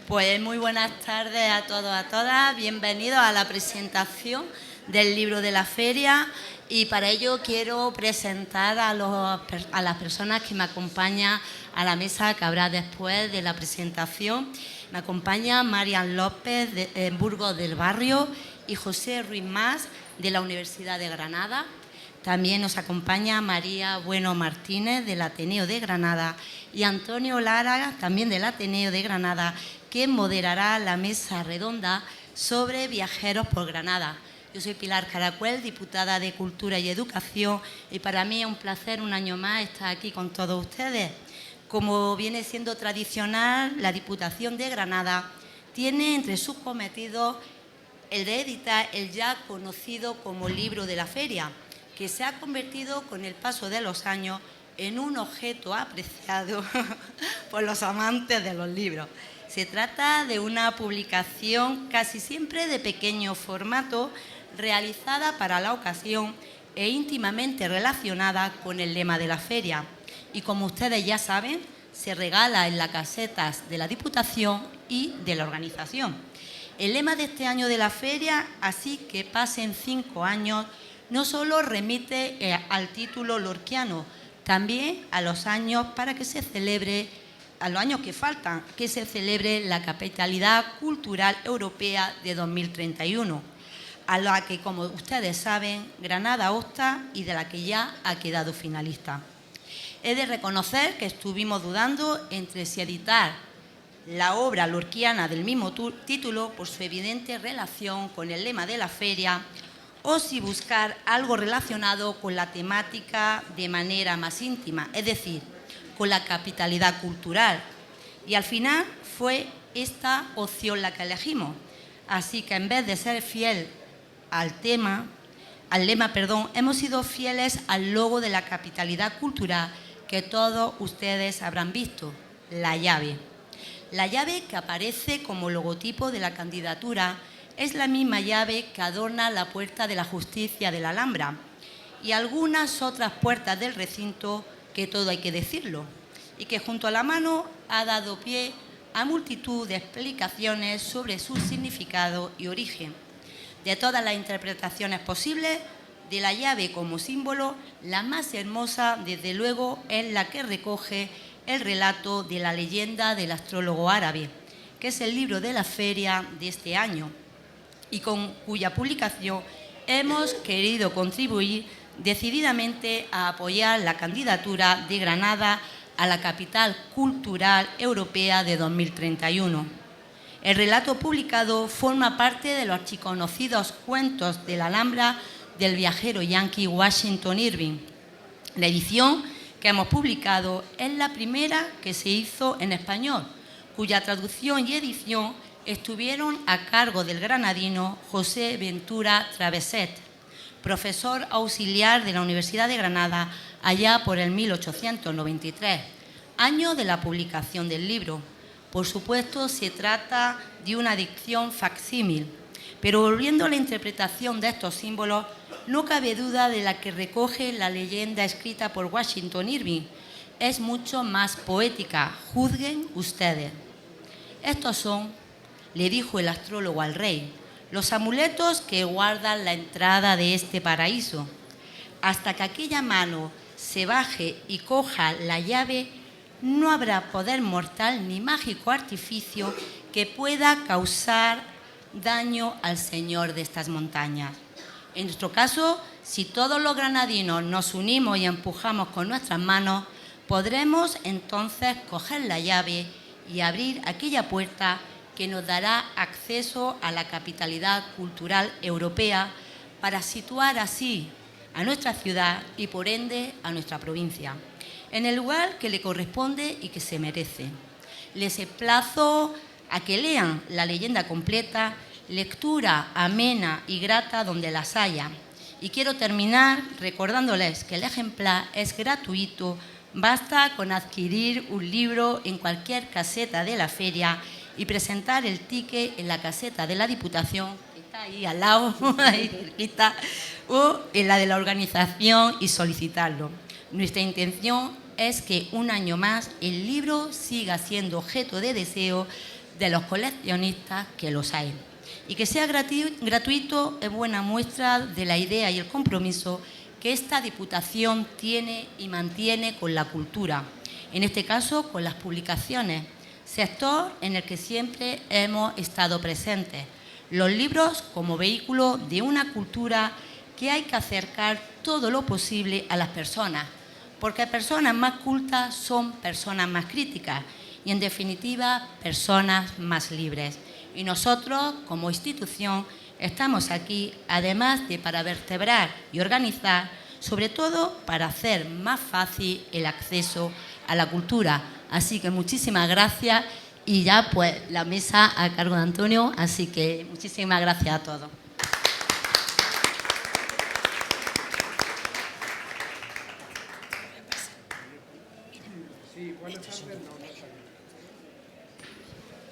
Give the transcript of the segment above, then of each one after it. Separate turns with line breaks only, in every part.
Pues muy buenas tardes a todos, a todas. Bienvenidos a la presentación del libro de la feria y para ello quiero presentar a las personas que me acompañan a la mesa que habrá después de la presentación. Me acompaña Marian López de Burgos del Barrio y José Ruiz Mas de la Universidad de Granada. También nos acompaña María Bueno Martínez del Ateneo de Granada y Antonio Lara, también del Ateneo de Granada, quien moderará la mesa redonda sobre viajeros por Granada. Yo soy Pilar Caracuel, diputada de Cultura y Educación, y para mí es un placer un año más estar aquí con todos ustedes. Como viene siendo tradicional, la Diputación de Granada tiene entre sus cometidos el de editar el ya conocido como Libro de la Feria, que se ha convertido con el paso de los años en un objeto apreciado por los amantes de los libros. Se trata de una publicación casi siempre de pequeño formato, realizada para la ocasión e íntimamente relacionada con el lema de la feria. Y como ustedes ya saben, se regala en las casetas de la Diputación y de la organización. El lema de este año de la feria, así que pasen 5 años, no solo remite al título lorquiano, también a los años para que se celebre, a los años que faltan, que se celebre la Capitalidad Cultural Europea de 2031, a la que, como ustedes saben, Granada opta y de la que ya ha quedado finalista. He de reconocer que estuvimos dudando entre si editar la obra lorquiana del mismo título por su evidente relación con el lema de la feria o si buscar algo relacionado con la temática de manera más íntima, es decir, con la capitalidad cultural. Y al final fue esta opción la que elegimos. Así que en vez de ser fiel al lema, hemos sido fieles al logo de la capitalidad cultural que todos ustedes habrán visto, la llave. La llave que aparece como logotipo de la candidatura es la misma llave que adorna la Puerta de la Justicia de la Alhambra y algunas otras puertas del recinto, que todo hay que decirlo, y que junto a la mano ha dado pie a multitud de explicaciones sobre su significado y origen. De todas las interpretaciones posibles de la llave como símbolo, la más hermosa, desde luego, es la que recoge el relato de la leyenda del astrólogo árabe, que es el libro de la feria de este año, y con cuya publicación hemos querido contribuir decididamente a apoyar la candidatura de Granada a la Capital Cultural Europea de 2031. El relato publicado forma parte de los archiconocidos cuentos de la Alhambra del viajero yanqui Washington Irving. La edición que hemos publicado es la primera que se hizo en español, cuya traducción y edición estuvieron a cargo del granadino José Ventura Traveset, profesor auxiliar de la Universidad de Granada allá por el 1893, año de la publicación del libro. Por supuesto, se trata de una dicción facsímil, pero volviendo a la interpretación de estos símbolos, no cabe duda de la que recoge la leyenda escrita por Washington Irving. Es mucho más poética, juzguen ustedes. Estos son, le dijo el astrólogo al rey, los amuletos que guardan la entrada de este paraíso. Hasta que aquella mano se baje y coja la llave, no habrá poder mortal ni mágico artificio que pueda causar daño al señor de estas montañas. En nuestro caso, si todos los granadinos nos unimos y empujamos con nuestras manos, podremos entonces coger la llave y abrir aquella puerta que nos dará acceso a la capitalidad cultural europea para situar así a nuestra ciudad y por ende a nuestra provincia en el lugar que le corresponde y que se merece. Les emplazo a que lean la leyenda completa, lectura amena y grata donde las haya. Y quiero terminar recordándoles que el ejemplar es gratuito, basta con adquirir un libro en cualquier caseta de la feria y presentar el ticket en la caseta de la Diputación, que está ahí al lado, ahí cerquita, o en la de la organización y solicitarlo. Nuestra intención es que un año más el libro siga siendo objeto de deseo de los coleccionistas, que los hay. Y que sea gratuito es buena muestra de la idea y el compromiso que esta Diputación tiene y mantiene con la cultura, en este caso con las publicaciones, sector en el que siempre hemos estado presentes. Los libros como vehículo de una cultura que hay que acercar todo lo posible a las personas, porque personas más cultas son personas más críticas y, en definitiva, personas más libres. Y nosotros, como institución, estamos aquí, además de para vertebrar y organizar, sobre todo para hacer más fácil el acceso a la cultura. Así que muchísimas gracias y ya pues la mesa a cargo de Antonio, así que muchísimas gracias a todos.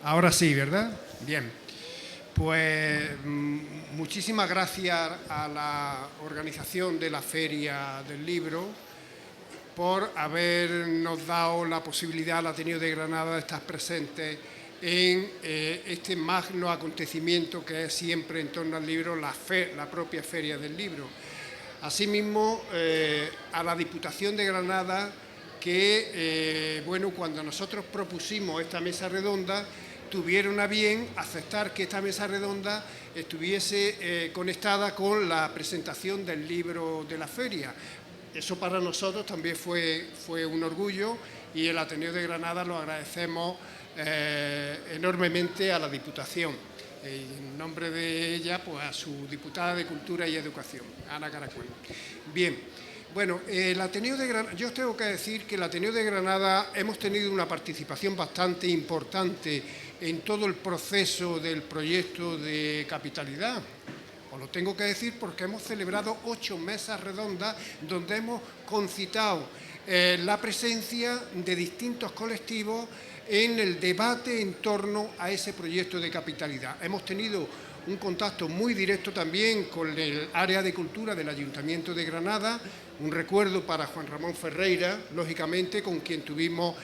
Ahora sí, ¿verdad? Bien. Pues muchísimas gracias a la organización de la Feria del Libro por habernos dado la posibilidad al Ateneo de Granada de estar presentes en este magno acontecimiento que es siempre en torno al libro, la propia Feria del Libro. Asimismo, a la Diputación de Granada que, bueno, cuando nosotros propusimos esta mesa redonda, tuvieron a bien aceptar que esta mesa redonda estuviese conectada con la presentación del libro de la feria. Eso para nosotros también fue un orgullo y el Ateneo de Granada lo agradecemos enormemente a la Diputación. En nombre de ella, pues a su diputada de Cultura y Educación, Ana Caracuel. Bien. Bueno, el Ateneo de Granada, yo os tengo que decir que el Ateneo de Granada hemos tenido una participación bastante importante en todo el proceso del proyecto de capitalidad. Os lo tengo que decir porque hemos celebrado 8 mesas redondas donde hemos concitado la presencia de distintos colectivos en el debate en torno a ese proyecto de capitalidad. Hemos tenido un contacto muy directo también con el área de cultura del Ayuntamiento de Granada, un recuerdo para Juan Ramón Ferreira, lógicamente, con quien tuvimos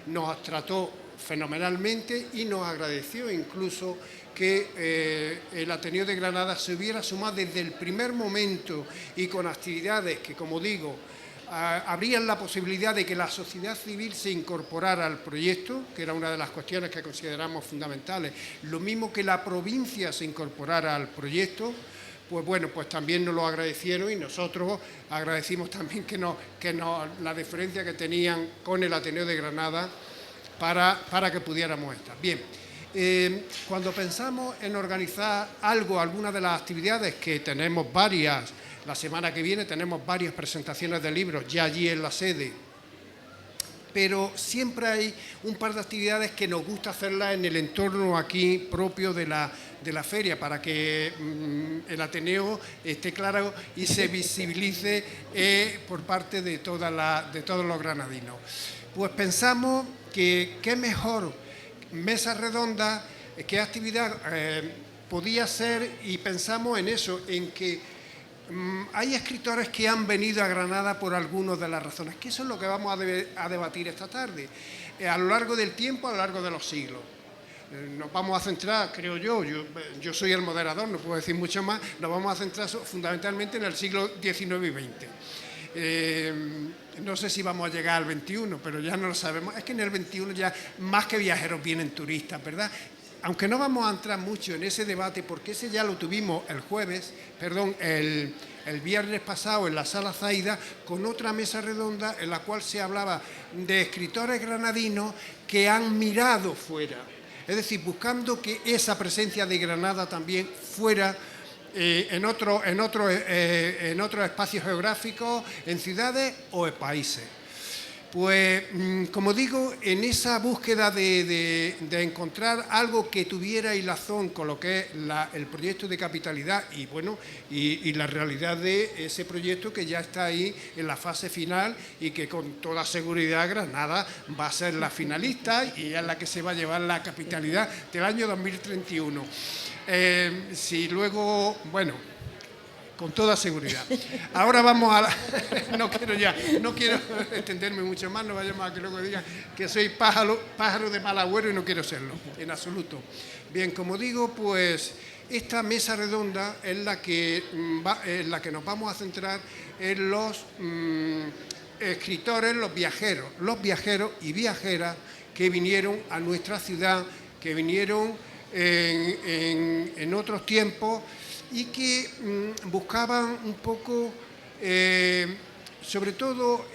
nos trató fenomenalmente y nos agradeció incluso que el Ateneo de Granada se hubiera sumado desde el primer momento y con actividades que, como digo, habrían la posibilidad de que la sociedad civil se incorporara al proyecto, que era una de las cuestiones que consideramos fundamentales, lo mismo que la provincia se incorporara al proyecto. Pues bueno, pues también nos lo agradecieron y nosotros agradecimos también la deferencia que tenían con el Ateneo de Granada para que pudiéramos estar. Bien, cuando pensamos en organizar alguna de las actividades, que tenemos varias, la semana que viene tenemos varias presentaciones de libros ya allí en la sede, pero siempre hay un par de actividades que nos gusta hacerlas en el entorno aquí propio de la feria, para que el Ateneo esté claro y se visibilice por parte de todos los granadinos. Pues pensamos que qué mejor mesa redonda, qué actividad podía ser, y pensamos en eso, en que hay escritores que han venido a Granada por algunas de las razones, que eso es lo que vamos a debatir esta tarde, a lo largo del tiempo, a lo largo de los siglos. Nos vamos a centrar, creo yo soy el moderador, no puedo decir mucho más, nos vamos a centrar fundamentalmente en el siglo XIX y XX. No sé si vamos a llegar al XXI, pero ya no lo sabemos. Es que en el XXI ya más que viajeros vienen turistas, ¿verdad? Aunque no vamos a entrar mucho en ese debate, porque ese ya lo tuvimos el viernes pasado en la Sala Zaida, con otra mesa redonda en la cual se hablaba de escritores granadinos que han mirado fuera. Es decir, buscando que esa presencia de Granada también fuera en otros espacios geográficos, en ciudades o en países. Pues, como digo, en esa búsqueda de encontrar algo que tuviera hilazón con lo que es el proyecto de capitalidad y, bueno, y la realidad de ese proyecto que ya está ahí en la fase final y que con toda seguridad Granada va a ser la finalista y es la que se va a llevar la capitalidad del año 2031. Si luego, bueno, con toda seguridad. Ahora vamos a la... no quiero extenderme mucho más, no vayamos a que luego digan que soy pájaro de mal agüero y no quiero serlo, en absoluto. Bien, como digo, pues esta mesa redonda es la que nos vamos a centrar en los escritores, los viajeros y viajeras que vinieron a nuestra ciudad, que vinieron en otros tiempos y que buscaban un poco, sobre todo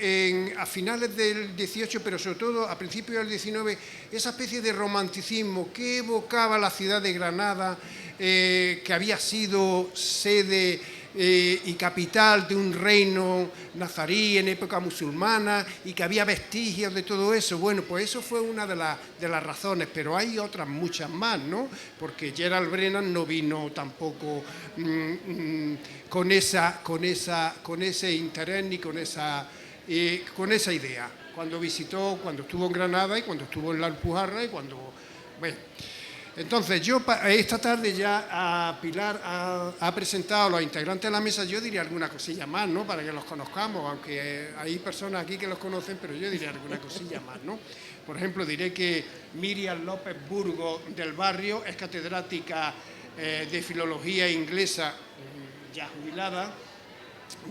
a finales del XVIII, pero sobre todo a principios del XIX, esa especie de romanticismo que evocaba la ciudad de Granada, que había sido sede y capital de un reino nazarí en época musulmana y que había vestigios de todo eso. Bueno, pues eso fue una de las razones, pero hay otras muchas más, ¿no? Porque Gerald Brennan no vino tampoco con ese interés ni con esa idea. Cuando estuvo en Granada y cuando estuvo en la Alpujarra y cuando... Bueno, entonces, yo esta tarde ya a Pilar ha presentado a los integrantes de la mesa, yo diría alguna cosilla más, ¿no? Para que los conozcamos, aunque hay personas aquí que los conocen, pero yo diría alguna cosilla más, ¿no? Por ejemplo, diré que Miriam López Burgos del Barrio es catedrática de Filología Inglesa, ya jubilada,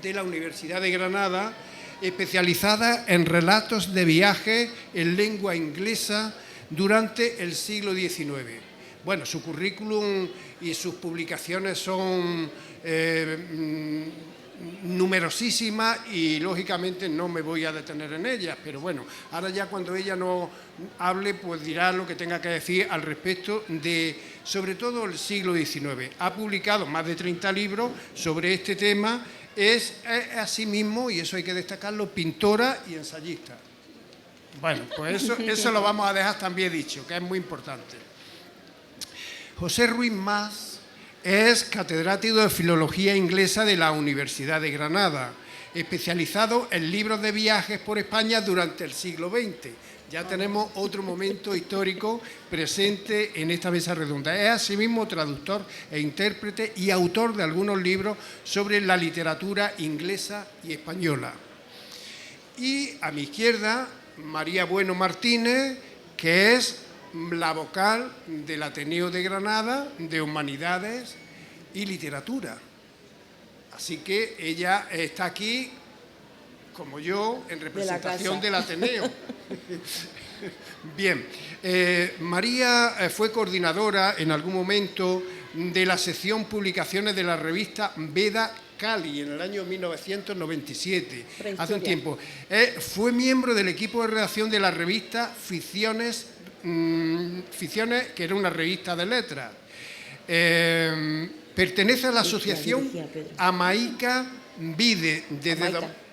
de la Universidad de Granada, especializada en relatos de viaje en lengua inglesa durante el siglo XIX. Bueno, su currículum y sus publicaciones son numerosísimas y, lógicamente, no me voy a detener en ellas, pero bueno, ahora ya cuando ella no hable, pues dirá lo que tenga que decir al respecto de, sobre todo, el siglo XIX. Ha publicado más de 30 libros sobre este tema, es asimismo, y eso hay que destacarlo, pintora y ensayista. Bueno, pues eso lo vamos a dejar también dicho, que es muy importante. José Ruiz Mas es catedrático de Filología Inglesa de la Universidad de Granada, especializado en libros de viajes por España durante el siglo XX. Ya tenemos otro momento histórico presente en esta mesa redonda. Es asimismo traductor e intérprete y autor de algunos libros sobre la literatura inglesa y española. Y a mi izquierda, María Bueno Martínez, que es la vocal del Ateneo de Granada de Humanidades y Literatura. Así que ella está aquí, como yo, en representación del Ateneo. Bien, María fue coordinadora en algún momento de la sección Publicaciones de la revista Veda Cali en el año 1997, hace un tiempo. Fue miembro del equipo de redacción de la revista Ficciones, que era una revista de letras. Pertenece a la asociación Amaica Vide,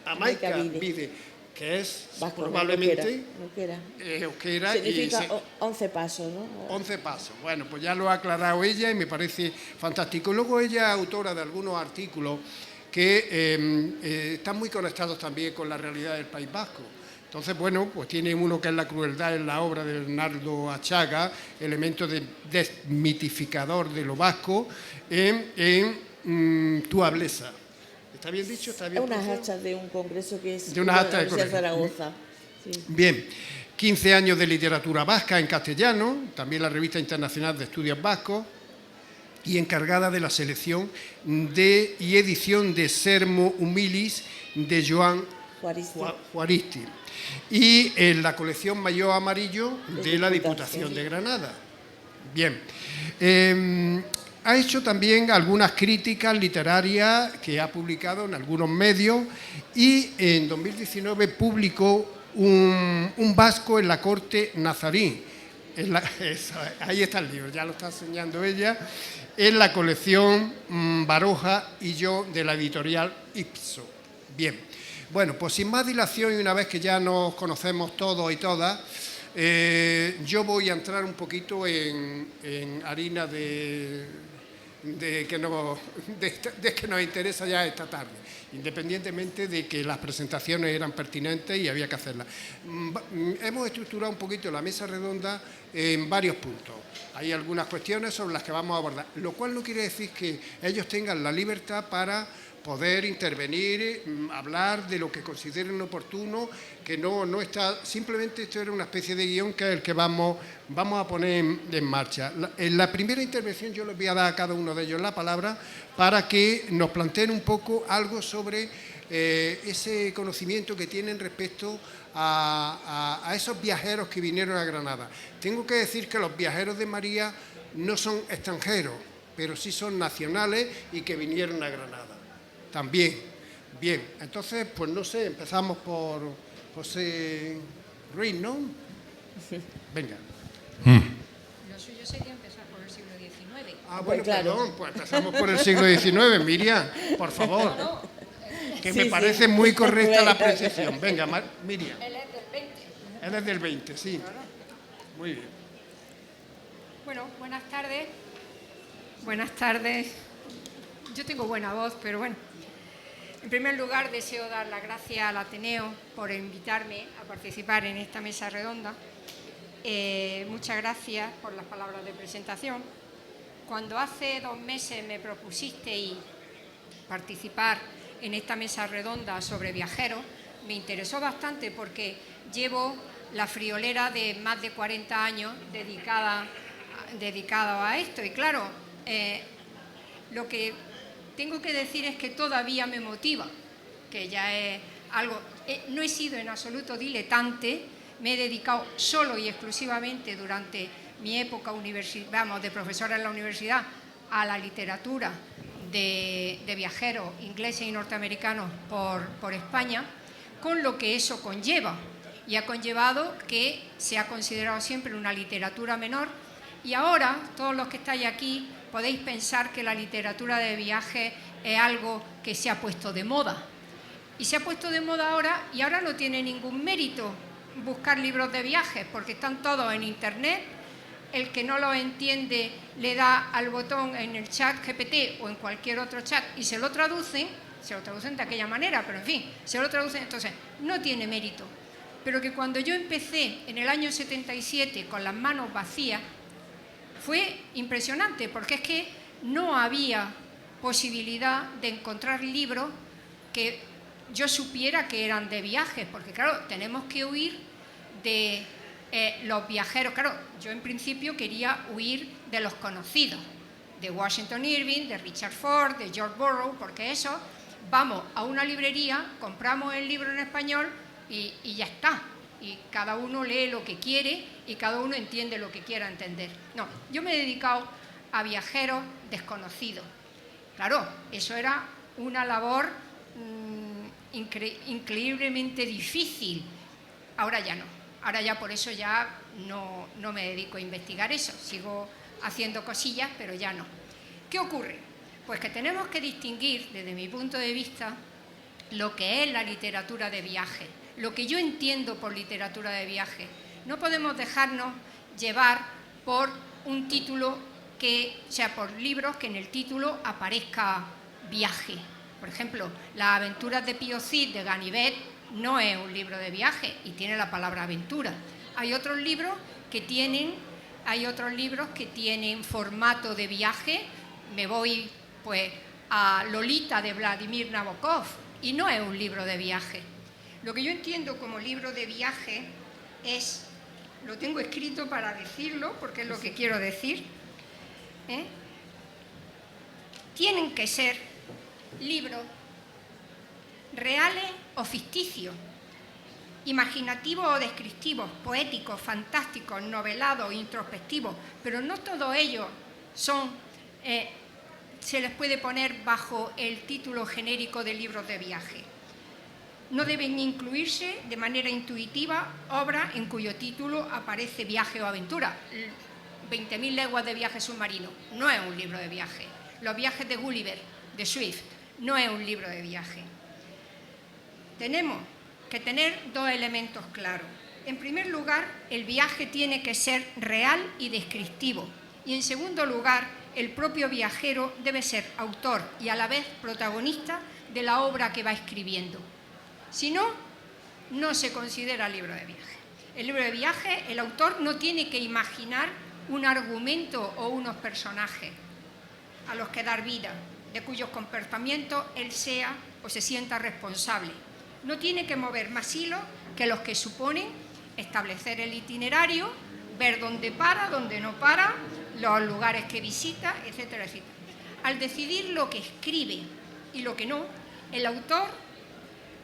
Amaica Vide, que es vasco, probablemente euskera.
Significa 11 pasos, ¿no?
11 pasos. Bueno, pues ya lo ha aclarado ella y me parece fantástico. Luego ella es autora de algunos artículos que están muy conectados también con la realidad del País Vasco. Entonces, bueno, pues tiene uno que es la crueldad en la obra de Bernardo Achaga, elemento desmitificador de lo vasco en Tuablesa. ¿Está bien dicho? ¿Está bien?
Unas actas de un congreso que es
de unas actas
de Zaragoza. Sí.
Bien, 15 años de literatura vasca en castellano, también la Revista Internacional de Estudios Vascos, y encargada de la selección y edición de Sermo Humilis de Joan Juaristi. Y en la colección Maillot Amarillo de la Diputación de Granada. Bien. Ha hecho también algunas críticas literarias que ha publicado en algunos medios y en 2019 publicó un vasco en la corte nazarí. Ahí está el libro, ya lo está enseñando ella, en la colección Baroja y yo de la editorial Ipso. Bien, bueno, pues sin más dilación y una vez que ya nos conocemos todos y todas, yo voy a entrar un poquito en harina de que nos interesa ya esta tarde, independientemente de que las presentaciones eran pertinentes y había que hacerlas. Hemos estructurado un poquito la mesa redonda en varios puntos. Hay algunas cuestiones sobre las que vamos a abordar, lo cual no quiere decir que ellos tengan la libertad para poder intervenir, hablar de lo que consideren oportuno, que no está, simplemente esto era una especie de guión que es el que vamos a poner en marcha. En la primera intervención yo les voy a dar a cada uno de ellos la palabra para que nos planteen un poco algo sobre ese conocimiento que tienen respecto a esos viajeros que vinieron a Granada. Tengo que decir que los viajeros de María no son extranjeros, pero sí son nacionales y que vinieron a Granada también. Bien, entonces, pues no sé, empezamos por José Ruiz, ¿no? Venga.
Lo suyo sería empezar por el siglo XIX.
Ah, bueno,
Claro.
perdón, pues empezamos por el siglo XIX. Miriam, por favor, que me parece muy correcta la apreciación. Venga, Miriam.
Él es del 20.
Él es del 20, sí. Muy bien.
Bueno, buenas tardes. Buenas tardes. Yo tengo buena voz, pero bueno. En primer lugar, deseo dar las gracias al Ateneo por invitarme a participar en esta mesa redonda. Muchas gracias por las palabras de presentación. Cuando hace 2 meses me propusisteis participar en esta mesa redonda sobre viajeros, me interesó bastante porque llevo la friolera de más de 40 años dedicado a esto. Y claro, lo que tengo que decir es que todavía me motiva, que ya es algo. No he sido en absoluto diletante, me he dedicado solo y exclusivamente durante mi época de profesora en la universidad a la literatura de viajeros ingleses y norteamericanos por España, con lo que eso conlleva. Y ha conllevado que se ha considerado siempre una literatura menor. Y ahora, todos los que estáis aquí, podéis pensar que la literatura de viaje es algo que se ha puesto de moda. Y se ha puesto de moda ahora, y ahora no tiene ningún mérito buscar libros de viajes, porque están todos en Internet. El que no lo entiende le da al botón en el chat GPT o en cualquier otro chat y se lo traducen de aquella manera, pero en fin, se lo traducen, entonces no tiene mérito. Pero que cuando yo empecé en el año 77 con las manos vacías, fue impresionante, porque es que no había posibilidad de encontrar libros que yo supiera que eran de viajes, porque claro, tenemos que huir de los viajeros. Claro, yo en principio quería huir de los conocidos, de Washington Irving, de Richard Ford, de George Borrow, porque eso, vamos a una librería, compramos el libro en español y ya está. Y cada uno lee lo que quiere y cada uno entiende lo que quiera entender. No, yo me he dedicado a viajeros desconocidos. Claro, eso era una labor increíblemente difícil. Ahora ya no. Ahora ya por eso ya no me dedico a investigar eso. Sigo haciendo cosillas, pero ya no. ¿Qué ocurre? Pues que tenemos que distinguir, desde mi punto de vista, lo que es la literatura de viaje, lo que yo entiendo por literatura de viaje. No podemos dejarnos llevar por un título por libros que en el título aparezca viaje. Por ejemplo, Las aventuras de Pío Cid de Ganivet no es un libro de viaje y tiene la palabra aventura. Hay otros libros que tienen formato de viaje. Me voy pues a Lolita de Vladimir Nabokov y no es un libro de viaje. Lo que yo entiendo como libro de viaje es, lo tengo escrito para decirlo porque es lo que quiero decir, tienen que ser libros reales o ficticios, imaginativos o descriptivos, poéticos, fantásticos, novelados, introspectivos, pero no todos ellos se les puede poner bajo el título genérico de libros de viaje. No deben incluirse de manera intuitiva obras en cuyo título aparece viaje o aventura. 20.000 leguas de viaje submarino no es un libro de viaje. Los viajes de Gulliver, de Swift, no es un libro de viaje. Tenemos que tener 2 elementos claros. En primer lugar, el viaje tiene que ser real y descriptivo. Y en segundo lugar, el propio viajero debe ser autor y a la vez protagonista de la obra que va escribiendo. Si no, no se considera libro de viaje. El libro de viaje, el autor no tiene que imaginar un argumento o unos personajes a los que dar vida. de cuyos comportamientos él sea o se sienta responsable. No tiene que mover más hilos que los que suponen establecer el itinerario, ver dónde para, dónde no para, los lugares que visita, etcétera, etcétera. Al decidir lo que escribe y lo que no, el autor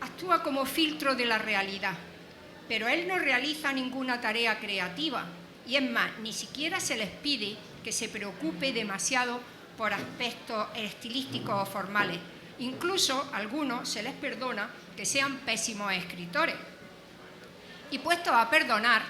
actúa como filtro de la realidad, pero él no realiza ninguna tarea creativa y es más, ni siquiera se les pide que se preocupe demasiado por aspectos estilísticos o formales. Incluso a algunos se les perdona que sean pésimos escritores. Y puestos a perdonar,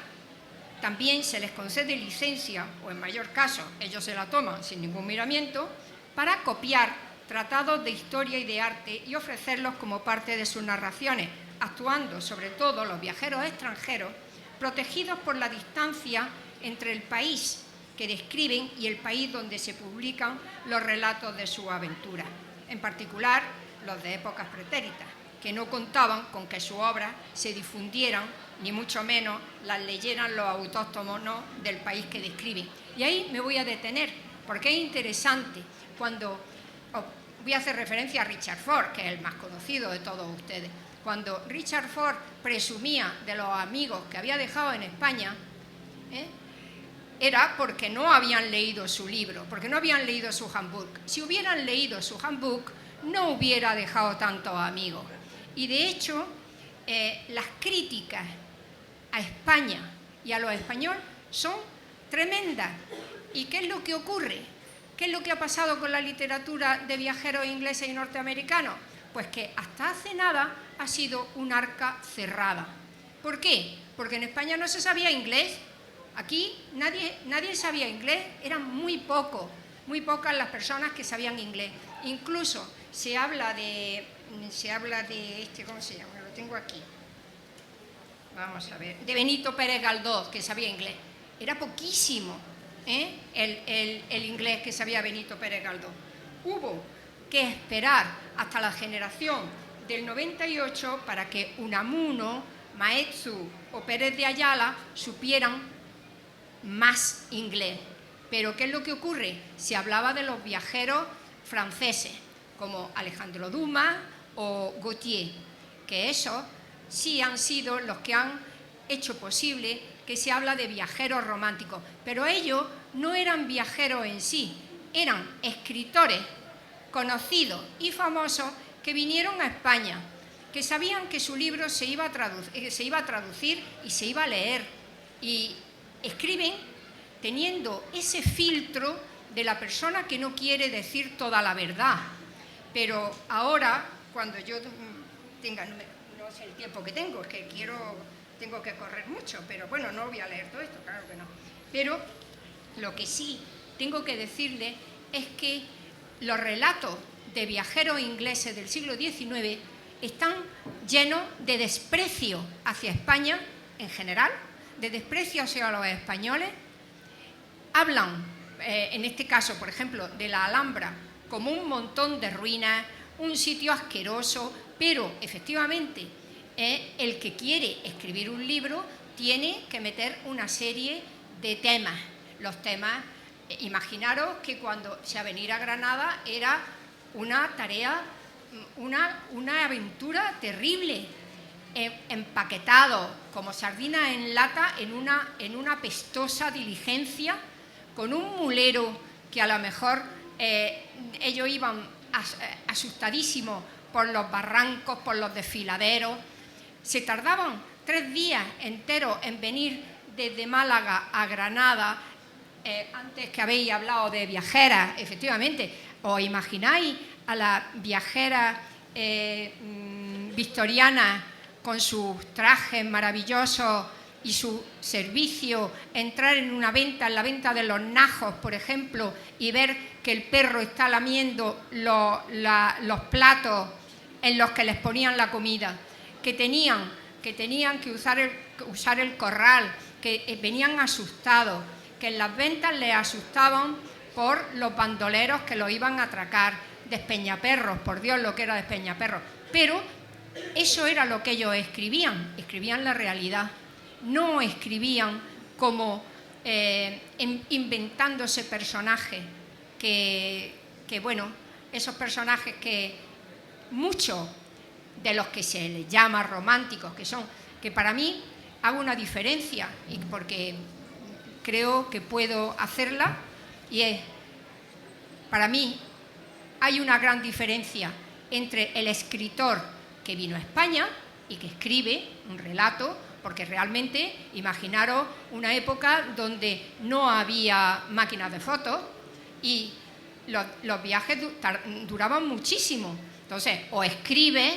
también se les concede licencia, o en mayor caso, ellos se la toman sin ningún miramiento, para copiar tratados de historia y de arte y ofrecerlos como parte de sus narraciones, actuando sobre todo los viajeros extranjeros, protegidos por la distancia entre el país que describen y el país donde se publican los relatos de sus aventuras, en particular los de épocas pretéritas, que no contaban con que sus obras se difundieran, ni mucho menos las leyeran los autóctonos del país que describen. Y ahí me voy a detener, porque es interesante cuando... voy a hacer referencia a Richard Ford, que es el más conocido de todos ustedes. Cuando Richard Ford presumía de los amigos que había dejado en España, era porque no habían leído su libro, porque no habían leído su handbook. Si hubieran leído su handbook, no hubiera dejado tantos amigos. Y de hecho, las críticas a España y a los españoles son tremendas. ¿Y qué es lo que ocurre? ¿Qué es lo que ha pasado con la literatura de viajeros ingleses y norteamericanos? Pues que hasta hace nada ha sido un arca cerrada. ¿Por qué? Porque en España no se sabía inglés. Aquí nadie sabía inglés, eran muy pocas las personas que sabían inglés. Incluso se habla de ¿cómo se llama? Lo tengo aquí. Vamos a ver, de Benito Pérez Galdós, que sabía inglés. Era poquísimo el inglés que sabía Benito Pérez Galdós. Hubo que esperar hasta la generación del 98 para que Unamuno, Maeztu o Pérez de Ayala supieran más inglés. Pero ¿qué es lo que ocurre? Se hablaba de los viajeros franceses, como Alejandro Dumas o Gautier, que esos sí han sido los que han hecho posible que se habla de viajeros románticos. Pero ellos no eran viajeros en sí, eran escritores conocidos y famosos que vinieron a España, que sabían que su libro se iba a traducir y se iba a leer. Y escriben teniendo ese filtro de la persona que no quiere decir toda la verdad. Pero ahora, cuando yo tenga, no sé el tiempo que tengo, es que tengo que correr mucho, pero bueno, no voy a leer todo esto, claro que no. Pero lo que sí tengo que decirle es que los relatos de viajeros ingleses del siglo XIX están llenos de desprecio hacia España en general, de desprecio hacia los españoles. Hablan, en este caso, por ejemplo, de la Alhambra como un montón de ruinas, un sitio asqueroso, pero efectivamente el que quiere escribir un libro tiene que meter una serie de temas. Los temas, imaginaros que cuando se venir a Granada era una tarea, una aventura terrible, empaquetado como sardinas en lata en una apestosa diligencia, con un mulero que a lo mejor ellos iban asustadísimos por los barrancos, por los desfiladeros. Se tardaban 3 días enteros en venir desde Málaga a Granada. Antes que habéis hablado de viajeras, efectivamente, ¿os imagináis a las viajeras victorianas con sus trajes maravillosos y su servicio, entrar en una venta, en la venta de los najos, por ejemplo, y ver que el perro está lamiendo los platos en los que les ponían la comida, que tenían que usar el corral, que venían asustados, que en las ventas les asustaban por los bandoleros que los iban a atracar, despeñaperros, por Dios lo que era despeñaperros. Pero eso era lo que ellos escribían la realidad. No escribían como inventándose personajes que bueno, esos personajes que muchos de los que se les llama románticos, que para mí hago una diferencia, y porque creo que puedo hacerla, y es, para mí hay una gran diferencia entre el escritor que vino a España y que escribe un relato, porque realmente imaginaros una época donde no había máquinas de fotos y los viajes duraban muchísimo. Entonces, o escribes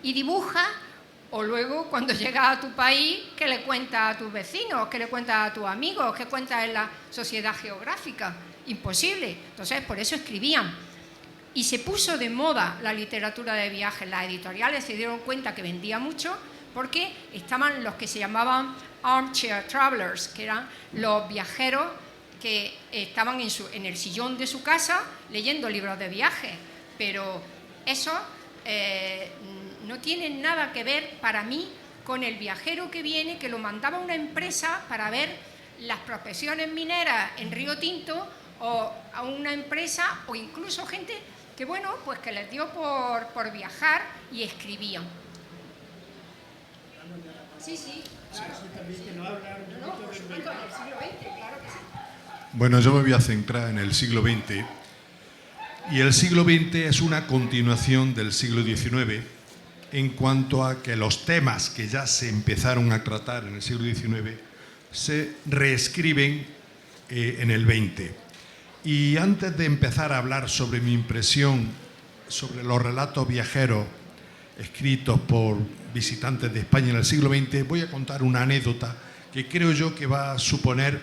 y dibujas, o luego cuando llegas a tu país, ¿qué le cuentas a tus vecinos? ¿Qué le cuentas a tus amigos? ¿Qué cuentas en la sociedad geográfica? Imposible. Entonces, por eso escribían. Y se puso de moda la literatura de viajes. Las editoriales se dieron cuenta que vendía mucho porque estaban los que se llamaban armchair travelers, que eran los viajeros que estaban en el sillón de su casa leyendo libros de viaje. Pero eso no tiene nada que ver para mí con el viajero que viene, que lo mandaba una empresa para ver las prospecciones mineras en Río Tinto, o a una empresa, o incluso gente que, bueno, pues que les dio por viajar y escribían. Sí, sí. Claro. No, por supuesto, en el siglo XX, claro que sí.
Bueno, yo me voy a centrar en el siglo XX, y el siglo XX es una continuación del siglo XIX en cuanto a que los temas que ya se empezaron a tratar en el siglo XIX se reescriben en el XX. Y antes de empezar a hablar sobre mi impresión sobre los relatos viajeros escritos por visitantes de España en el siglo XX, voy a contar una anécdota que creo yo que va a suponer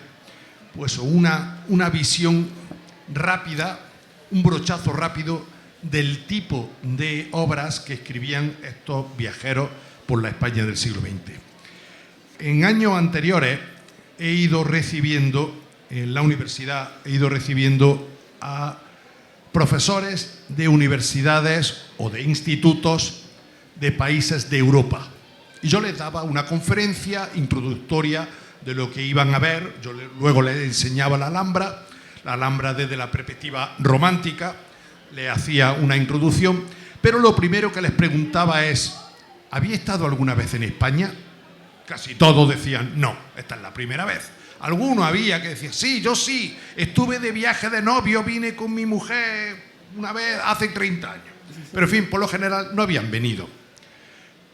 pues una visión rápida, un brochazo rápido del tipo de obras que escribían estos viajeros por la España del siglo XX. En años anteriores he ido recibiendo en la universidad, a profesores de universidades o de institutos de países de Europa. Y yo les daba una conferencia introductoria de lo que iban a ver. Yo luego les enseñaba la Alhambra desde la perspectiva romántica, le hacía una introducción, pero lo primero que les preguntaba es: ¿había estado alguna vez en España? Casi todos decían no, esta es la primera vez. Alguno había que decía sí, yo sí, estuve de viaje de novio, vine con mi mujer una vez hace 30 años. Pero en fin, por lo general no habían venido.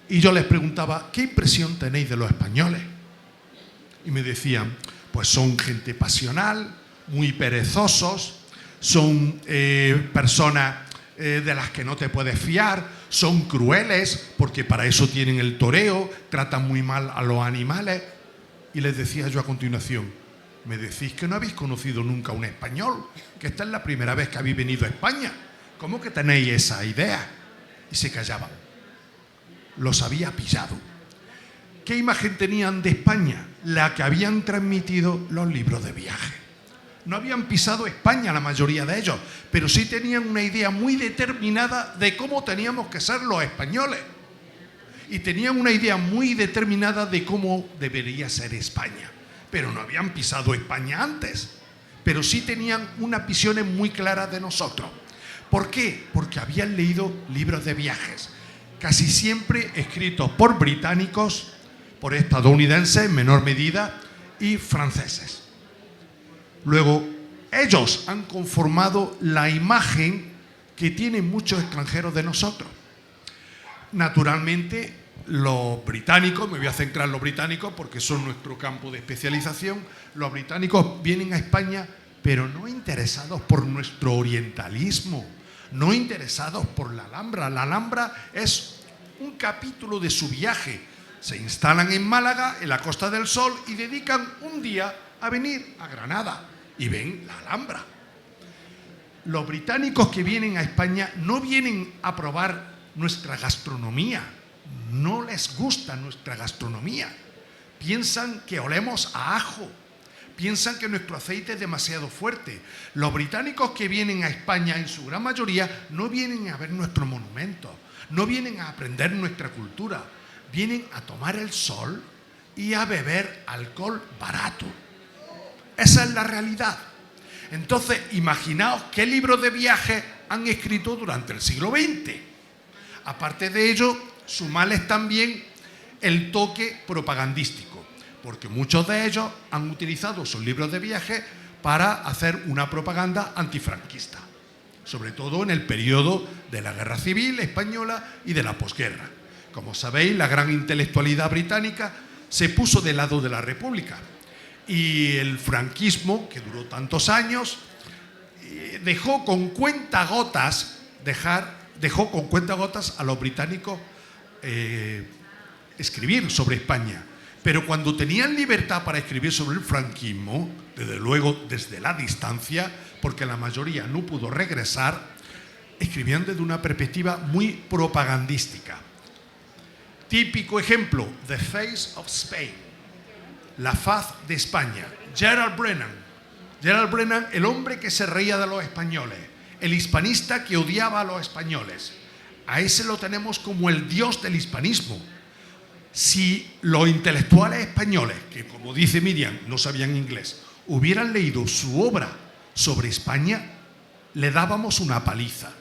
Y yo les preguntaba: ¿qué impresión tenéis de los españoles? Y me decían: pues son gente pasional, muy perezosos, son personas de las que no te puedes fiar, son crueles porque para eso tienen el toreo, tratan muy mal a los animales. Y les decía yo a continuación: ¿me decís que no habéis conocido nunca a un español? Que esta es la primera vez que habéis venido a España. ¿Cómo que tenéis esa idea? Y se callaban. Los había pillado. ¿Qué imagen tenían de España? La que habían transmitido los libros de viaje. No habían pisado España la mayoría de ellos, pero sí tenían una idea muy determinada de cómo teníamos que ser los españoles. Y tenían una idea muy determinada de cómo debería ser España. Pero no habían pisado España antes. Pero sí tenían unas visiones muy claras de nosotros. ¿Por qué? Porque habían leído libros de viajes, casi siempre escritos por británicos, por estadounidenses en menor medida y franceses. Luego, ellos han conformado la imagen que tienen muchos extranjeros de nosotros. Naturalmente, los británicos, me voy a centrar en los británicos porque son nuestro campo de especialización, los británicos vienen a España pero no interesados por nuestro orientalismo, no interesados por la Alhambra. La Alhambra es un capítulo de su viaje. Se instalan en Málaga, en la Costa del Sol, y dedican un día a venir a Granada y ven la Alhambra. Los británicos que vienen a España no vienen a probar nuestra gastronomía, no les gusta nuestra gastronomía, piensan que olemos a ajo, piensan que nuestro aceite es demasiado fuerte. Los británicos que vienen a España, en su gran mayoría, no vienen a ver nuestros monumentos, no vienen a aprender nuestra cultura, vienen a tomar el sol y a beber alcohol barato. Esa es la realidad. Entonces, imaginaos qué libros de viaje han escrito durante el siglo XX. Aparte de ello, sumarles también el toque propagandístico, porque muchos de ellos han utilizado sus libros de viaje para hacer una propaganda antifranquista, sobre todo en el periodo de la Guerra Civil Española y de la posguerra. Como sabéis, la gran intelectualidad británica se puso del lado de la República y el franquismo, que duró tantos años, dejó con cuentagotas a los británicos escribir sobre España. Pero cuando tenían libertad para escribir sobre el franquismo, desde luego desde la distancia, porque la mayoría no pudo regresar, escribían desde una perspectiva muy propagandística. Típico ejemplo, The Face of Spain, la faz de España. Gerald Brennan, el hombre que se reía de los españoles, el hispanista que odiaba a los españoles. A ese lo tenemos como el dios del hispanismo. Si los intelectuales españoles, que como dice Miriam, no sabían inglés, hubieran leído su obra sobre España, le dábamos una paliza.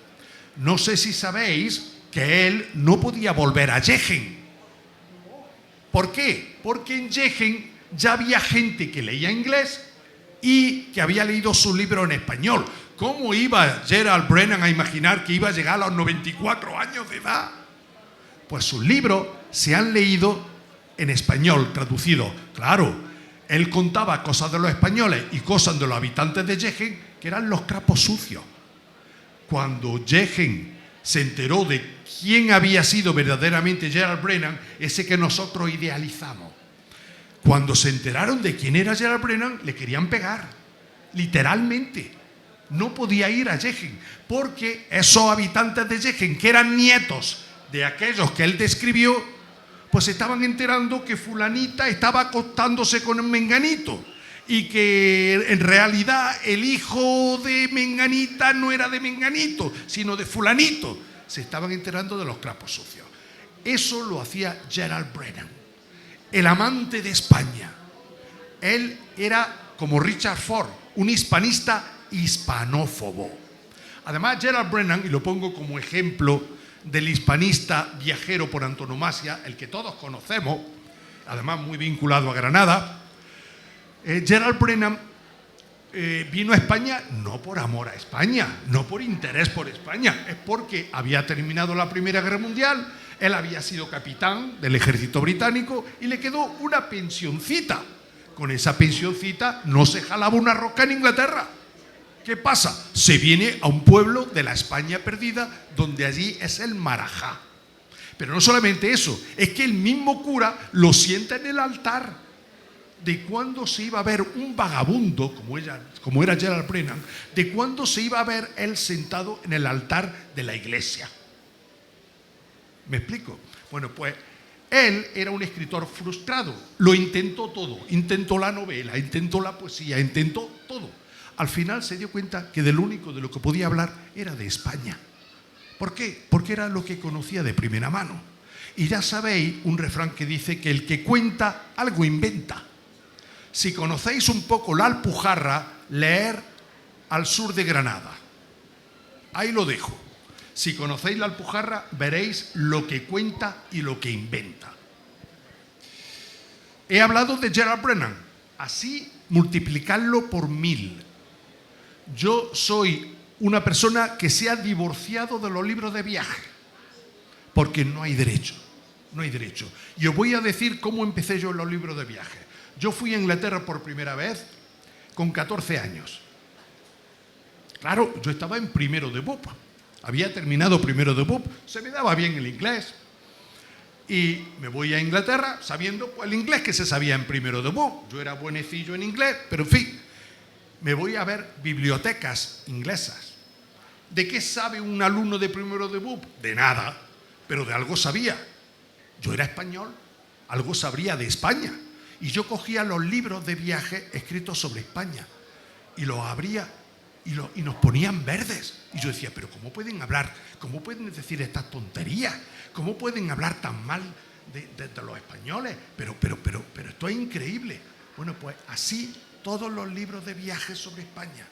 No sé si sabéis que él no podía volver a Jaén. ¿Por qué? Porque en Jaén ya había gente que leía inglés y que había leído su libro en español. ¿Cómo iba Gerald Brennan a imaginar que iba a llegar a los 94 años de edad? Pues sus libros se han leído en español, traducido. Claro, él contaba cosas de los españoles y cosas de los habitantes de Jaén, que eran los crapos sucios. Cuando Jaén se enteró de quién había sido verdaderamente Gerald Brennan, ese que nosotros idealizamos, cuando se enteraron de quién era Gerald Brennan, le querían pegar, literalmente. No podía ir a Jaén, porque esos habitantes de Jaén, que eran nietos de aquellos que él describió, pues estaban enterando que fulanita estaba acostándose con un menganito y que en realidad el hijo de menganita no era de menganito, sino de fulanito. Se estaban enterando de los crapos sucios. Eso lo hacía Gerald Brennan, el amante de España. Él era, como Richard Ford, un hispanista hispanófobo. Además, Gerald Brennan, y lo pongo como ejemplo del hispanista viajero por antonomasia, el que todos conocemos, además muy vinculado a Granada, Gerald Brennan vino a España no por amor a España, no por interés por España, es porque había terminado la Primera Guerra Mundial, él había sido capitán del ejército británico y le quedó una pensioncita. Con esa pensioncita no se jalaba una roca en Inglaterra. ¿Qué pasa? Se viene a un pueblo de la España perdida, donde allí es el Marajá. Pero no solamente eso, es que el mismo cura lo sienta en el altar. De cuándo se iba a ver un vagabundo, como era Gerald Brennan, de cuándo se iba a ver él sentado en el altar de la iglesia. ¿Me explico? Bueno, pues él era un escritor frustrado, lo intentó todo, intentó la novela, intentó la poesía, intentó todo. Al final se dio cuenta que del único de lo que podía hablar era de España. ¿Por qué? Porque era lo que conocía de primera mano. Y ya sabéis un refrán que dice que el que cuenta algo inventa. Si conocéis un poco la Alpujarra, leer Al sur de Granada. Ahí lo dejo. Si conocéis la Alpujarra, veréis lo que cuenta y lo que inventa. He hablado de Gerald Brennan. Así multiplicarlo por 1000. Yo soy una persona que se ha divorciado de los libros de viaje, porque no hay derecho, no hay derecho. Y os voy a decir cómo empecé yo en los libros de viaje. Yo fui a Inglaterra por primera vez con 14 años. Claro, yo estaba en primero de BUP, había terminado primero de BUP, se me daba bien el inglés. Y me voy a Inglaterra sabiendo el inglés que se sabía en primero de BUP. Yo era buenecillo en inglés, pero en fin. Me voy a ver bibliotecas inglesas. ¿De qué sabe un alumno de primero de BUP? De nada, pero de algo sabía. Yo era español, algo sabría de España. Y yo cogía los libros de viaje escritos sobre España y los abría y nos ponían verdes. Y yo decía, pero ¿cómo pueden hablar? ¿Cómo pueden decir estas tonterías? ¿Cómo pueden hablar tan mal de los españoles? Pero esto es increíble. Bueno, pues así todos los libros de viajes sobre España.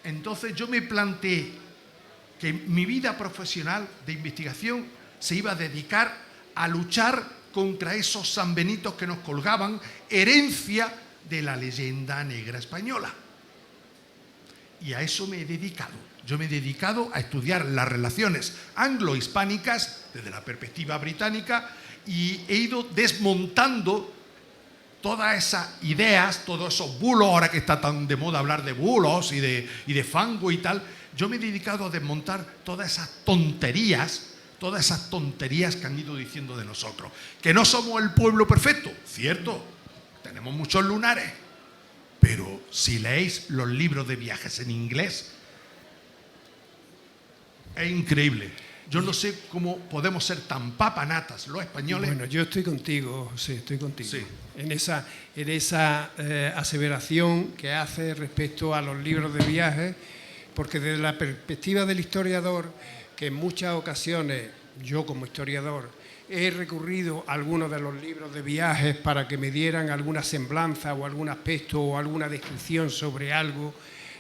Entonces yo me planteé, que mi vida profesional de investigación se iba a dedicar a luchar contra esos sanbenitos que nos colgaban, herencia de la leyenda negra española. Y a eso me he dedicado. Yo me he dedicado a estudiar las relaciones anglo-hispánicas desde la perspectiva británica y he ido desmontando todas esas ideas, todos esos bulos, ahora que está tan de moda hablar de bulos y de fango y tal. Yo me he dedicado a desmontar todas esas tonterías que han ido diciendo de nosotros. Que no somos el pueblo perfecto, cierto, tenemos muchos lunares, pero si leéis los libros de viajes en inglés, es increíble. Yo no sé cómo podemos ser tan papanatas los españoles.
Bueno, yo estoy contigo, sí, estoy contigo.
Sí.
En esa aseveración que hace respecto a los libros de viajes, porque desde la perspectiva del historiador, que en muchas ocasiones yo como historiador he recurrido a algunos de los libros de viajes para que me dieran alguna semblanza o algún aspecto o alguna descripción sobre algo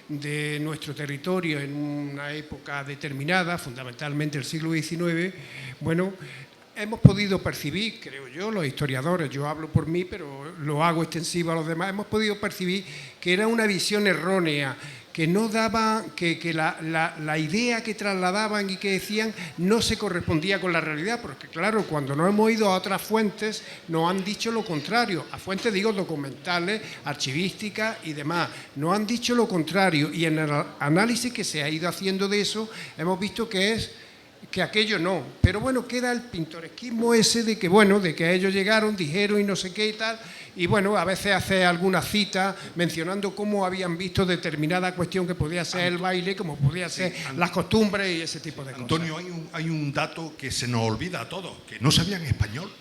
de nuestro territorio en una época determinada, fundamentalmente el siglo XIX, bueno, hemos podido percibir, creo yo, los historiadores, yo hablo por mí, pero lo hago extensivo a los demás, hemos podido percibir que era una visión errónea, que no daba, que la idea que trasladaban y que decían no se correspondía con la realidad, porque claro, cuando nos hemos ido a otras fuentes nos han dicho lo contrario, a fuentes digo documentales, archivísticas y demás, nos han dicho lo contrario y en el análisis que se ha ido haciendo de eso hemos visto que aquello no, pero bueno, queda el pintoresquismo ese de que bueno, de que ellos llegaron, dijeron y no sé qué y tal, y bueno, a veces hace alguna cita mencionando cómo habían visto determinada cuestión que podía ser el baile, como podía ser las costumbres y ese tipo de cosas.
Antonio, hay un dato que se nos olvida a todos, que no sabían español.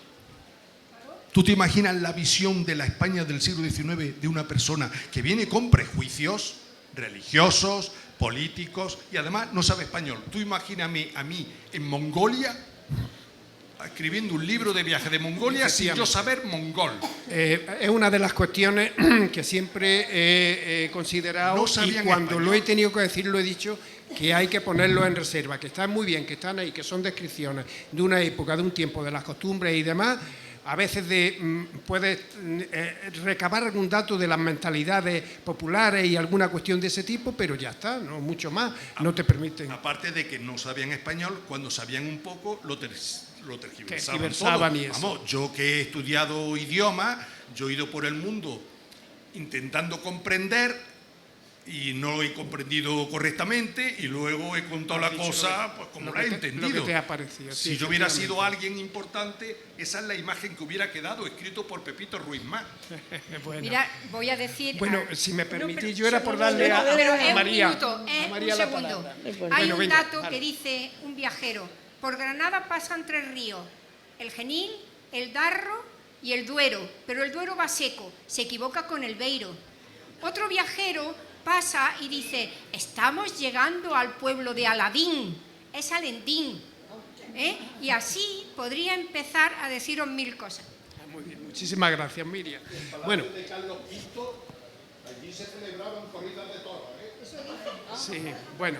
¿Tú te imaginas la visión de la España del siglo XIX de una persona que viene con prejuicios religiosos, políticos y además no sabe español? Tú imagíname a mí en Mongolia escribiendo un libro de viaje de Mongolia sin yo saber mongol.
Es una de las cuestiones que siempre he considerado
No
y
sabían
cuando
español.
lo he tenido que decir lo he dicho, que hay que ponerlo en reserva, que están muy bien, que están ahí, que son descripciones de una época, de un tiempo, de las costumbres y demás. A veces puedes recabar algún dato de las mentalidades populares y alguna cuestión de ese tipo, pero ya está, no mucho más, no te permiten.
Aparte de que no sabían español, cuando sabían un poco lo tergiversaban
Tergiversaban
todo.
y eso.
Vamos, yo que he estudiado idiomas, yo he ido por el mundo intentando comprender y no lo he comprendido correctamente y luego he contado la cosa pues como la he entendido.
Lo que te ha parecido.
Si
Sí,
yo hubiera
efectivamente.
sido alguien importante, esa es la imagen que hubiera quedado escrito por Pepito Ruiz Más.
Bueno.
Mira, voy a decir...
Bueno, si me permitís,
pero-
yo era por darle
no,
a,
pero
a
es
María,
un minuto,
a María
un
la
segundo.
palabra.
Bueno,
Hay
Bueno,
un
venga,
dato
vale.
que dice un viajero: por Granada pasan 3 ríos, el Genil, el Darro y el Duero, pero el Duero va seco, se equivoca con el Beiro. Otro viajero pasa y dice: estamos llegando al pueblo de Aladín, es Alendín. Y así podría empezar a deciros 1000 cosas.
Muy bien, muchísimas gracias, Miriam. Bueno, sí, bueno,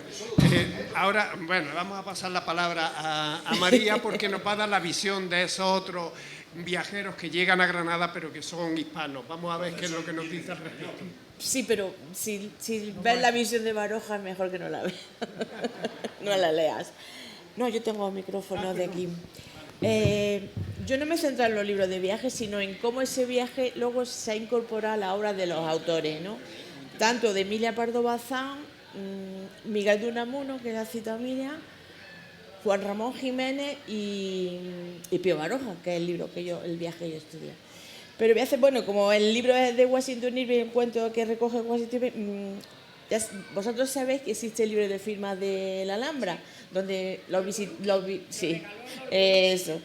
ahora bueno, vamos a pasar la palabra a María porque nos va a dar la visión de esos otros viajeros que llegan a Granada pero que son hispanos. Vamos a ver qué es lo que nos dice al respecto.
Sí, pero si ves la visión de Baroja, mejor que no la veas. No la leas. No, yo tengo micrófono de aquí. Yo no me he centrado en los libros de viajes, sino en cómo ese viaje luego se ha incorporado a la obra de los autores, ¿no? Tanto de Emilia Pardo Bazán, Miguel de Unamuno, que la cita Miriam, Juan Ramón Jiménez y Pío Baroja, que es el viaje que yo estudié. Pero voy a hacer, bueno, como el libro es de Washington Irving, el cuento que recoge Washington Irving, vosotros sabéis que existe el libro de firmas de la Alhambra, donde sí, eso.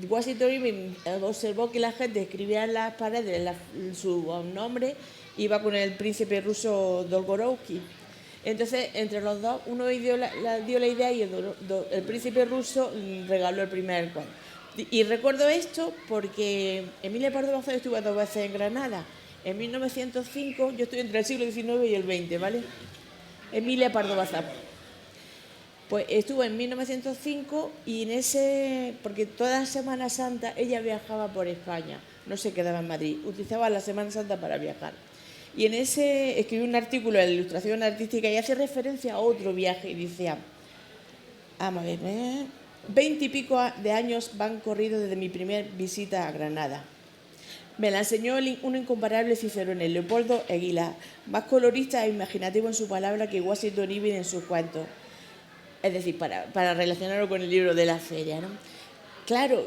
Washington Irving observó que la gente escribía en las paredes su nombre, iba con el príncipe ruso Dolgorovsky. Entonces, entre los dos, uno dio la idea y el príncipe ruso regaló el primer cuadro. Y recuerdo esto porque Emilia Pardo Bazán estuvo 2 veces en Granada. En 1905, yo estoy entre el siglo XIX y el XX, ¿vale? Emilia Pardo Bazán. Pues estuvo en 1905 y en ese, porque toda Semana Santa ella viajaba por España, no se quedaba en Madrid, utilizaba la Semana Santa para viajar. Y en ese escribió un artículo de Ilustración Artística y hace referencia a otro viaje y decía, vamos a ver, 20 y pico de años van corridos desde mi primer visita a Granada. Me la enseñó un incomparable Cicerone, Leopoldo Eguilaz, más colorista e imaginativo en su palabra que Washington Irving en sus cuentos. Es decir, para relacionarlo con el libro de la feria, ¿no? Claro,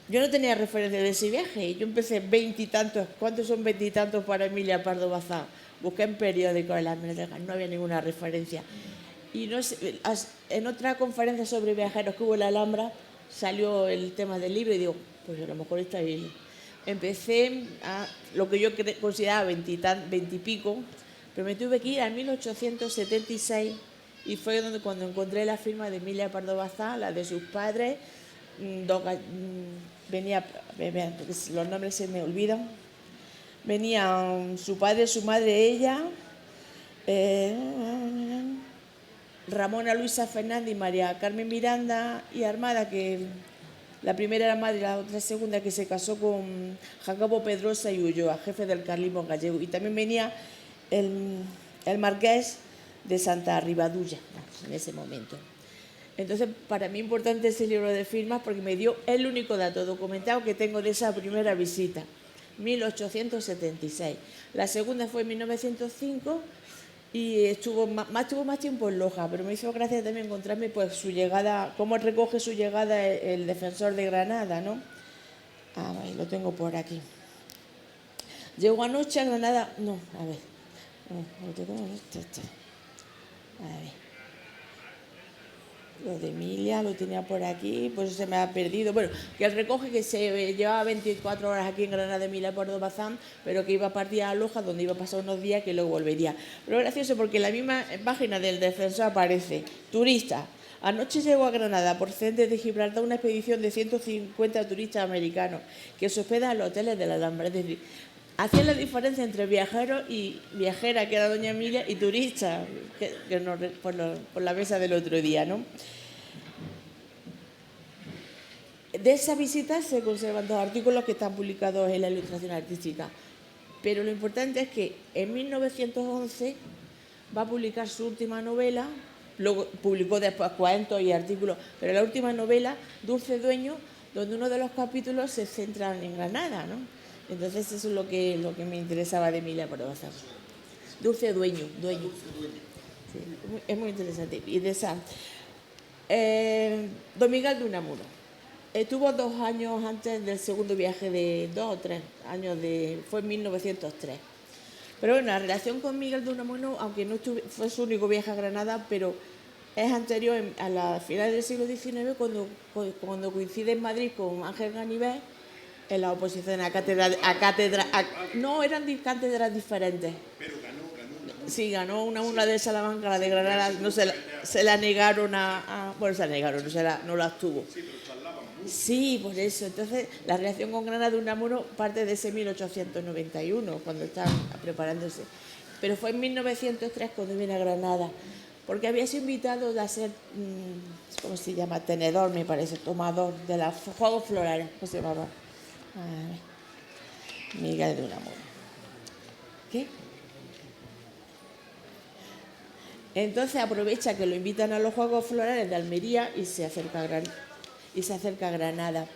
yo no tenía referencia de ese viaje. Yo empecé 20 y tantos. ¿Cuántos son 20 y tantos para Emilia Pardo Bazán? Busqué en periódicos, en las bibliotecas, no había ninguna referencia. Y no sé, en otra conferencia sobre viajeros que hubo en la Alhambra salió el tema del libro y digo, pues a lo mejor está ahí. Empecé a lo que yo consideraba 20 y pico, pero me tuve que ir a 1876 y fue cuando encontré la firma de Emilia Pardo Bazán, la de sus padres. Venía, porque los nombres se me olvidan. Venían su padre, su madre, ella, Ramona Luisa Fernández y María Carmen Miranda y Armada, que la primera era madre y la otra segunda, que se casó con Jacobo Pedrosa y Ulloa, jefe del carlismo gallego. Y también venía el marqués de Santa Ribadulla en ese momento. Entonces, para mí importante ese libro de firmas porque me dio el único dato documentado que tengo de esa primera visita, 1876. La segunda fue en 1905 y estuvo más tiempo en Loja, pero me hizo gracia también encontrarme pues su llegada, cómo recoge su llegada el defensor de Granada, ¿no? Lo tengo por aquí. Llegó anoche a Granada, a ver. Lo de Emilia lo tenía por aquí, pues se me ha perdido. Bueno, que él recoge que se llevaba 24 horas aquí en Granada de Emilia Pardo Bazán, pero que iba a partir a Loja, donde iba a pasar unos días, que luego volvería. Pero es gracioso porque en la misma página del defensor aparece, turista. Anoche llegó a Granada procedente de Gibraltar una expedición de 150 turistas americanos que se hospedan en los hoteles de la Alhambra. Es decir, hacía la diferencia entre viajero y viajera, que era doña Emilia, y turista, por la mesa del otro día, ¿no? De esa visita se conservan 2 artículos que están publicados en la Ilustración Artística. Pero lo importante es que en 1911 va a publicar su última novela, luego publicó después cuentos y artículos, pero la última novela, Dulce Dueño, donde uno de los capítulos se centra en Granada, ¿no? Entonces eso es lo que me interesaba de Emilia Pardo Bazán. Dulce Dueño. Sí, es muy interesante. Y de esa, Don Miguel de Unamuno. Estuvo 2 años antes del segundo viaje, de 2 o 3 años, fue en 1903. Pero bueno, la relación con Miguel de Unamuno, aunque no fue su único viaje a Granada, pero es anterior a la final del siglo XIX, cuando coincide en Madrid con Ángel Ganivet en la oposición a cátedra. No, eran cátedras diferentes. Pero ganó. Sí, ganó una de Salamanca, la de Granada, no se la negaron bueno, se la negaron, no la obtuvo. Sí, pero charlaban mucho. Sí, por eso. Entonces, la relación con Granada de Unamuno parte de ese 1891, cuando estaban preparándose. Pero fue en 1903 cuando vine a Granada, porque había sido invitado a ser, ¿cómo se llama? Tenedor, me parece, tomador de los Juegos Florales, ¿cómo se llamaba? Miguel de Unamuno. ¿Qué? Entonces aprovecha que lo invitan a los Juegos Florales de Almería y se acerca a Granada.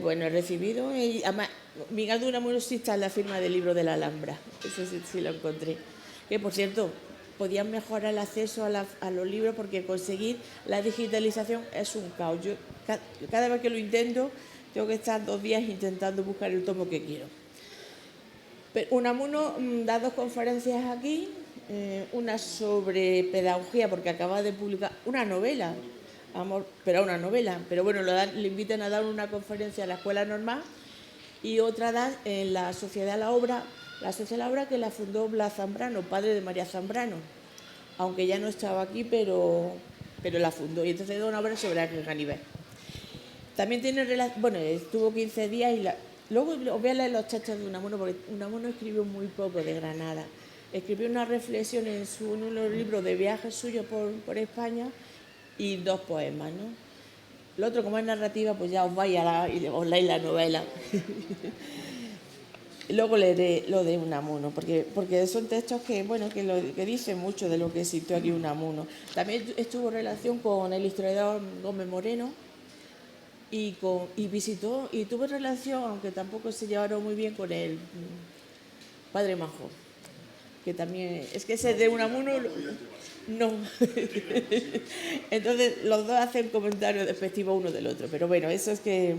Bueno, he recibido, además, Miguel de Unamuno sí está en la firma del libro de la Alhambra, eso sí lo encontré. Que por cierto, podían mejorar el acceso a los libros porque conseguir la digitalización es un caos. Yo cada vez que lo intento tengo que estar 2 días intentando buscar el tomo que quiero. Pero Unamuno da 2 conferencias aquí, una sobre pedagogía, porque acaba de publicar una novela, pero bueno, le invitan a dar una conferencia a la Escuela Normal y otra da en la Sociedad de la Obra, que la fundó Blas Zambrano, padre de María Zambrano, aunque ya no estaba aquí, pero la fundó, y entonces da una obra sobre Ángel Ganivet. También tiene relación, bueno, estuvo 15 días y luego os voy a leer los textos de Unamuno, porque Unamuno escribió muy poco de Granada. Escribió una reflexión en uno de los libros de viajes suyos por España y 2 poemas, ¿no? Lo otro, como es narrativa, pues ya os vais y os leéis la novela. Luego leeré lo de Unamuno, porque son textos que, bueno, que dicen mucho de lo que sintió aquí Unamuno. También estuvo en relación con el historiador Gómez Moreno y visitó y tuvo relación, aunque tampoco se llevaron muy bien, con el padre Manjón, que también, es que ese de Unamuno, no. Entonces los dos hacen comentarios despectivos uno del otro, pero bueno, eso es que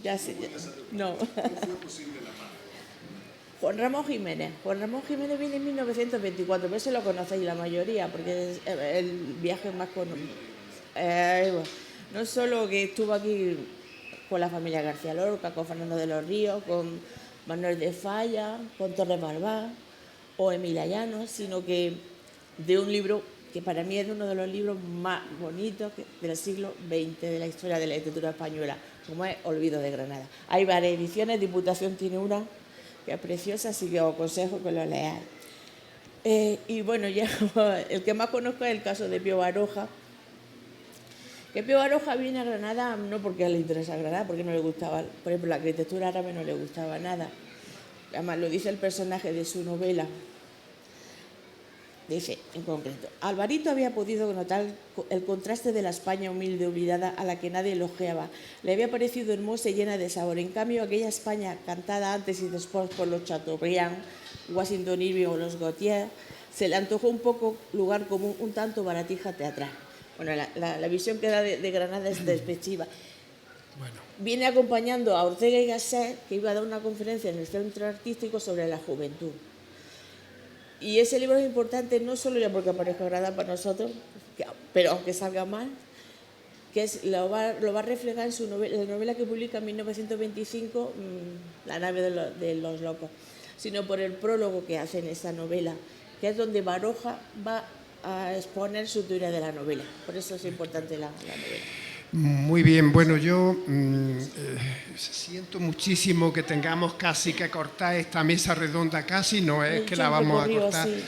ya sé, no. Juan Ramón Jiménez. Juan Ramón Jiménez viene en 1924, pero eso lo conocéis la mayoría, porque es el viaje más conocido. No solo que estuvo aquí con la familia García Lorca, con Fernando de los Ríos, con Manuel de Falla, con Torres Balbás o Emilia Llanos, sino que de un libro que para mí es uno de los libros más bonitos del siglo XX, de la historia de la literatura española, como es Olvido de Granada. Hay varias ediciones, Diputación tiene una que es preciosa, así que os aconsejo que lo leáis. Y bueno, ya el que más conozco es el caso de Pío Baroja, que Pío Baroja viene a Granada no porque le interesa Granada, porque no le gustaba, por ejemplo, la arquitectura árabe no le gustaba nada. Además, lo dice el personaje de su novela. Dice, en concreto, Alvarito había podido notar el contraste de la España humilde, olvidada, a la que nadie elogiaba. Le había parecido hermosa y llena de sabor. En cambio, aquella España, cantada antes y después por los Chateaubriand, Washington Irving o los Gautier, se le antojó un poco lugar común, un tanto baratija teatral. Bueno, la visión que da de Granada es despectiva.
Bueno.
Viene acompañando a Ortega y Gasset, que iba a dar una conferencia en el Centro Artístico sobre la juventud. Y ese libro es importante no solo ya porque aparezca Granada para nosotros, pero aunque salga mal, que lo va a reflejar en la novela que publica en 1925, La nave de los locos, sino por el prólogo que hace en esa novela, que es donde Baroja va a exponer su teoría de la novela. Por eso es importante la novela.
Muy bien, bueno, yo siento muchísimo que tengamos casi que cortar esta mesa redonda, casi, no es que la vamos a cortar, sí.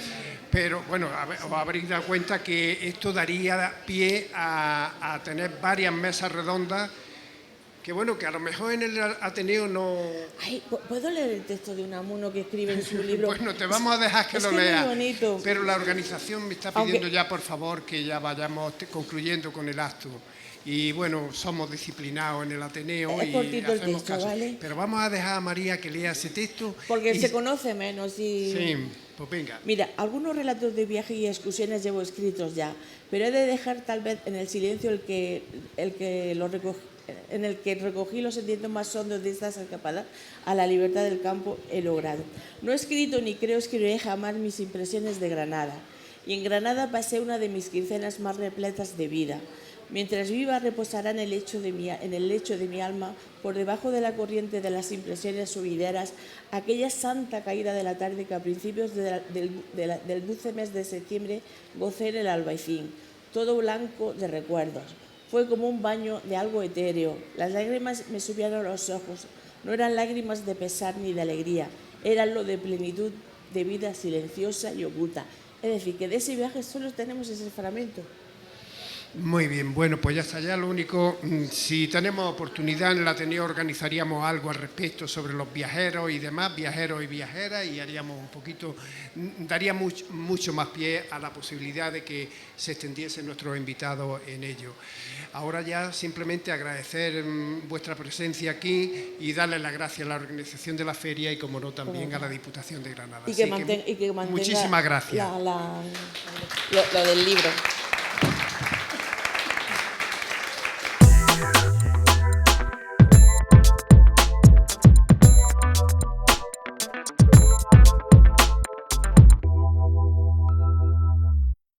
Pero bueno, os habréis dado cuenta que esto daría pie a tener varias mesas redondas, que bueno, que a lo mejor en el Ateneo no...
Ay, ¿puedo leer el texto de Unamuno que escribe en su libro?
Bueno, te vamos a dejar que lo leas,
muy bonito.
Pero la organización me está pidiendo ya, por favor, que ya vayamos concluyendo con el acto. Y bueno, somos disciplinados en el Ateneo
es
y
cortito el
hacemos
texto,
caso.
¿vale?
Pero vamos a dejar a María que lea ese texto.
Porque se conoce menos y...
Sí, pues venga.
Mira, algunos relatos de viaje y excursiones llevo escritos ya, pero he de dejar tal vez en el silencio en el que recogí los sentimientos más hondos de estas escapadas a la libertad del campo he logrado. No he escrito ni creo escribiré jamás mis impresiones de Granada. Y en Granada pasé una de mis quincenas más repletas de vida. Mientras viva reposará en el lecho de mi alma, por debajo de la corriente de las impresiones subideras, aquella santa caída de la tarde que a principios del dulce mes de septiembre gocé en el Albaicín, todo blanco de recuerdos. Fue como un baño de algo etéreo. Las lágrimas me subieron a los ojos. No eran lágrimas de pesar ni de alegría, eran lo de plenitud de vida silenciosa y oculta. Es decir, que de ese viaje solo tenemos ese fragmento.
Muy bien, bueno, pues ya está, ya lo único, si tenemos oportunidad en el Ateneo organizaríamos algo al respecto sobre los viajeros y demás, viajeros y viajeras, y haríamos un poquito, daría mucho más pie a la posibilidad de que se extendiesen nuestros invitados en ello. Ahora ya simplemente agradecer vuestra presencia aquí y darle las gracias a la organización de la feria y, como no, también a la Diputación de Granada.
Y que mantenga
muchísimas gracias.
Lo del libro.